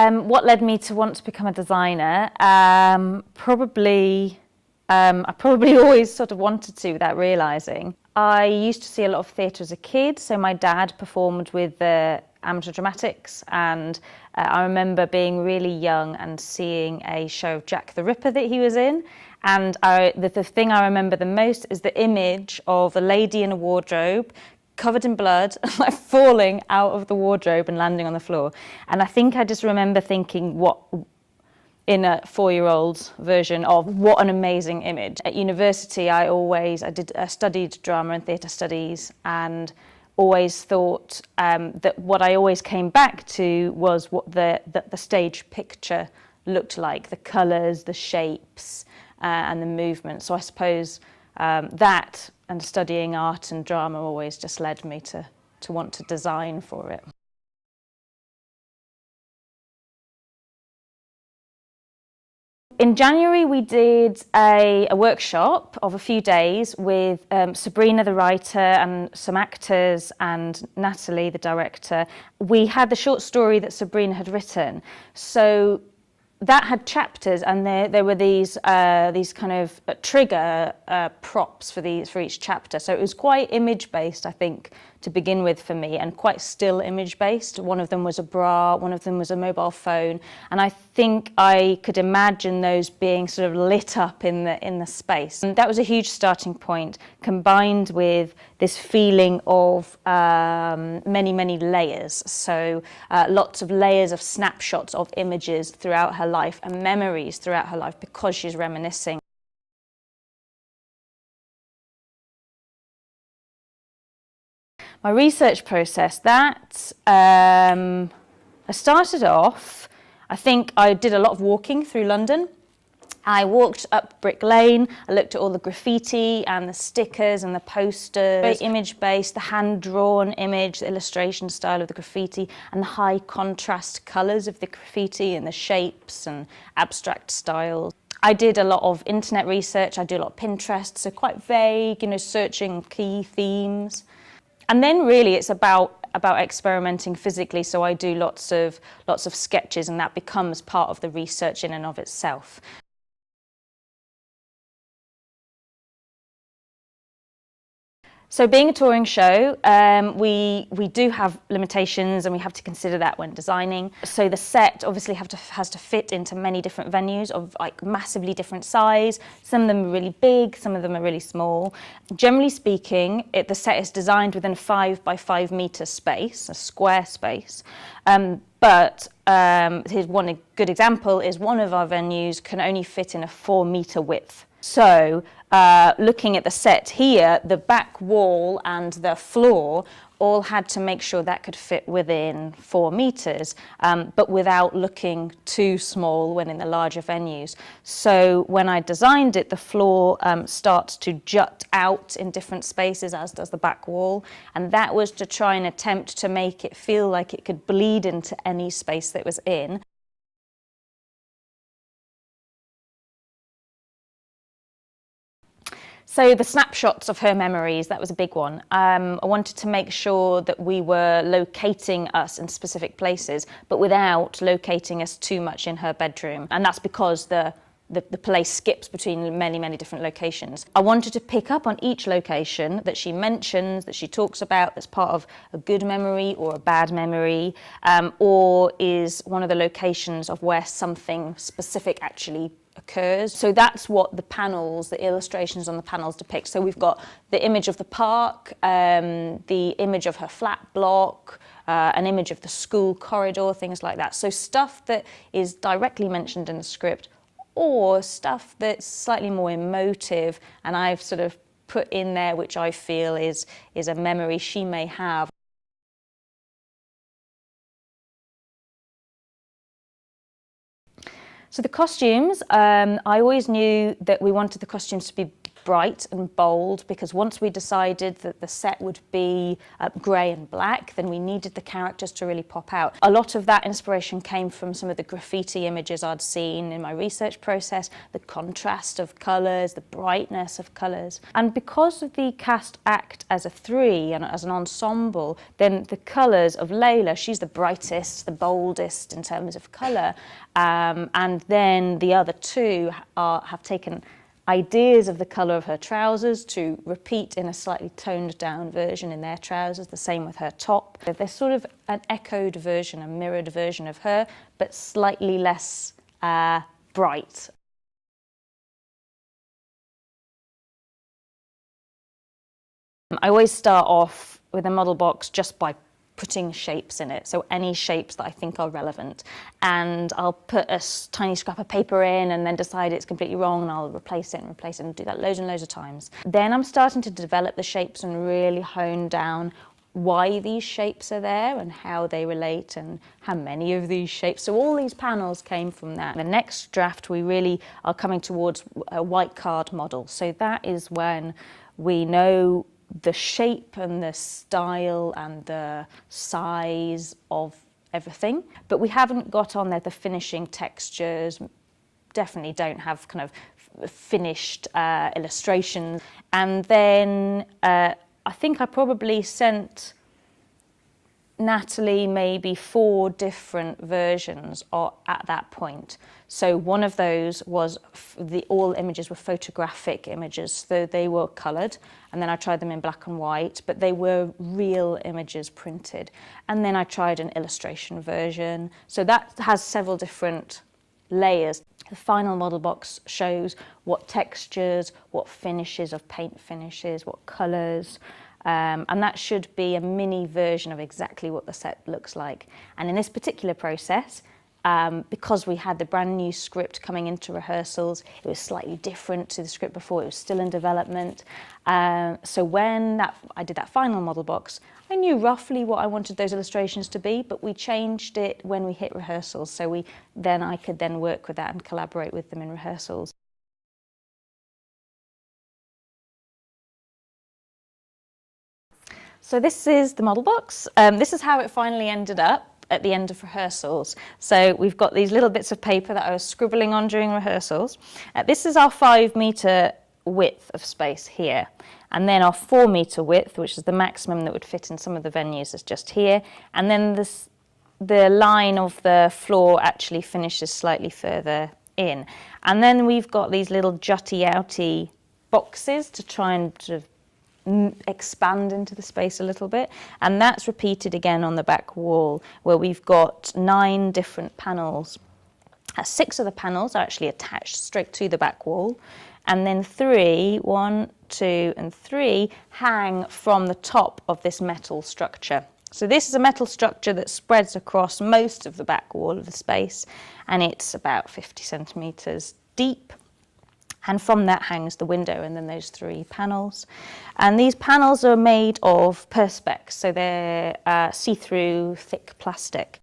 What led me to want to become a designer? I probably always sort of wanted to without realising. I used to see a lot of theatre as a kid, so my dad performed with the amateur dramatics, and I remember being really young and seeing a show of Jack the Ripper that he was in, and the thing I remember the most is the image of a lady in a wardrobe covered in blood, like falling out of the wardrobe and landing on the floor. And I think I just remember thinking, what, in a 4-year-old's version of what an amazing image. At university, I studied drama and theatre studies, and always thought that what I always came back to was what the stage picture looked like, the colours, the shapes, and the movement. So I suppose that and studying art and drama always just led me to want to design for it. In January, we did a workshop of a few days with Sabrina, the writer, and some actors, and Natalie, the director. We had the short story that Sabrina had written. So that had chapters, and there were these kind of trigger props for each chapter. So it was quite image-based, I think, to begin with for me, and quite still image-based. One of them was a bra, one of them was a mobile phone, and I think I could imagine those being sort of lit up in the space. And that was a huge starting point, combined with this feeling of many layers. So lots of layers of snapshots of images throughout her life and memories throughout her life, because she's reminiscing. My research process, I started off, I think I did a lot of walking through London. I walked up Brick Lane, I looked at all the graffiti and the stickers and the posters, very image-based, the hand-drawn image, the illustration style of the graffiti, and the high contrast colours of the graffiti and the shapes and abstract styles. I did a lot of internet research, I do a lot of Pinterest, so quite vague, searching key themes. And then really it's about experimenting physically, so I do lots of sketches, and that becomes part of the research in and of itself. So being a touring show, we do have limitations, and we have to consider that when designing. So the set obviously has to fit into many different venues of like massively different size. Some of them are really big, some of them are really small. Generally speaking, the set is designed within a 5 by 5 metre space, a square space. But here's one good example, is one of our venues can only fit in a 4 metre width. So looking at the set here, the back wall and the floor all had to make sure that could fit within 4 metres, but without looking too small when in the larger venues. So when I designed it, the floor starts to jut out in different spaces, as does the back wall, and that was to try and attempt to make it feel like it could bleed into any space that it was in. So the snapshots of her memories, that was a big one. I wanted to make sure that we were locating us in specific places, but without locating us too much in her bedroom. And that's because the place skips between many different locations. I wanted to pick up on each location that she mentions, that she talks about, that's part of a good memory or a bad memory, or is one of the locations of where something specific actually occurs. So that's what the panels, the illustrations on the panels depict. So we've got the image of the park, the image of her flat block, an image of the school corridor, things like that. So stuff that is directly mentioned in the script, or stuff that's slightly more emotive, and I've sort of put in there which I feel is a memory she may have. So the costumes, I always knew that we wanted the costumes to be bright and bold, because once we decided that the set would be grey and black, then we needed the characters to really pop out. A lot of that inspiration came from some of the graffiti images I'd seen in my research process, the contrast of colours, the brightness of colours. And because of the cast act as a three and as an ensemble, then the colours of Layla, she's the brightest, the boldest in terms of colour, and then the other two have taken ideas of the colour of her trousers to repeat in a slightly toned down version in their trousers, the same with her top. They're sort of an echoed version, a mirrored version of her, but slightly less bright. I always start off with a model box just by putting shapes in it, so any shapes that I think are relevant, and I'll put a tiny scrap of paper in and then decide it's completely wrong, and I'll replace it and do that loads and loads of times. Then I'm starting to develop the shapes and really hone down why these shapes are there and how they relate and how many of these shapes. So all these panels came from that. The next draft, we really are coming towards a white card model, so that is when we know the shape and the style and the size of everything, but we haven't got on there the finishing textures, definitely don't have kind of finished illustrations. And then I think I probably sent Natalie maybe 4 different versions at that point. So one of those was all images were photographic images, so they were coloured, and then I tried them in black and white, but they were real images printed. And then I tried an illustration version, so that has several different layers. The final model box shows what textures, what finishes of paint finishes, what colours, and that should be a mini version of exactly what the set looks like. And in this particular process, because we had the brand new script coming into rehearsals, it was slightly different to the script before, it was still in development. So when I did that final model box, I knew roughly what I wanted those illustrations to be, but we changed it when we hit rehearsals, so I could then work with that and collaborate with them in rehearsals. So this is the model box. This is how it finally ended up at the end of rehearsals. So we've got these little bits of paper that I was scribbling on during rehearsals. This is our 5-metre width of space here. And then our 4-metre width, which is the maximum that would fit in some of the venues, is just here. And then the line of the floor actually finishes slightly further in. And then we've got these little jutty-outy boxes to try and sort of expand into the space a little bit, and that's repeated again on the back wall, where we've got 9 different panels. 6 of the panels are actually attached straight to the back wall, and then 1, 2 and 3 hang from the top of this metal structure. So this is a metal structure that spreads across most of the back wall of the space, and it's about 50 centimetres deep. And from that hangs the window, and then those 3 panels. And these panels are made of perspex, so they're see-through, thick plastic.